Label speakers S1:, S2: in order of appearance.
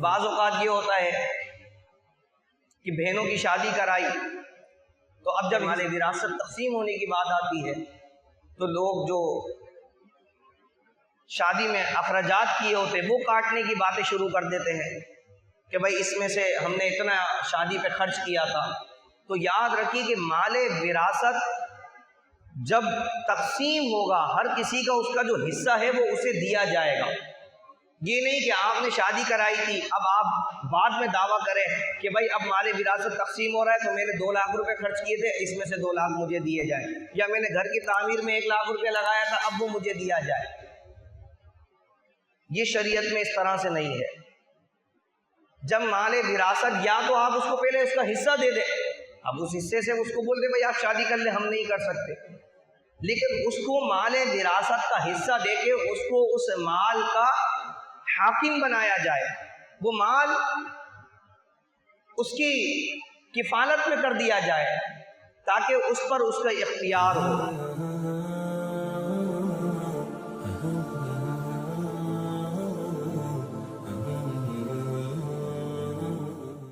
S1: بعض اوقات یہ ہوتا ہے کہ بہنوں کی شادی کرائی تو اب جب مال وراثت تقسیم ہونے کی بات آتی ہے تو لوگ جو شادی میں اخراجات کیے ہوتے وہ کاٹنے کی باتیں شروع کر دیتے ہیں کہ بھائی اس میں سے ہم نے اتنا شادی پہ خرچ کیا تھا. تو یاد رکھیے کہ مال وراثت جب تقسیم ہوگا ہر کسی کا اس کا جو حصہ ہے وہ اسے دیا جائے گا. یہ نہیں کہ آپ نے شادی کرائی تھی اب آپ بعد میں دعویٰ کریں کہ بھائی اب مال وراثت تقسیم ہو رہا ہے تو میں نے 2 لاکھ روپے خرچ کیے تھے اس میں سے 2 لاکھ مجھے دیے جائیں, یا میں نے گھر کی تعمیر میں 1 لاکھ روپے لگایا تھا اب وہ مجھے دیا جائے. یہ شریعت میں اس طرح سے نہیں ہے. جب مال وراثت یا تو آپ اس کو پہلے اس کا حصہ دے دیں, اب اس حصے سے اس کو بول دیں بھائی آپ شادی کر لیں, ہم نہیں کر سکتے, لیکن اس کو مال وراثت کا حصہ دے کے اس کو اس مال کا حاکم بنایا جائے, وہ مال اس کی کفالت میں کر دیا جائے تاکہ اس پر اس کا اختیار ہو.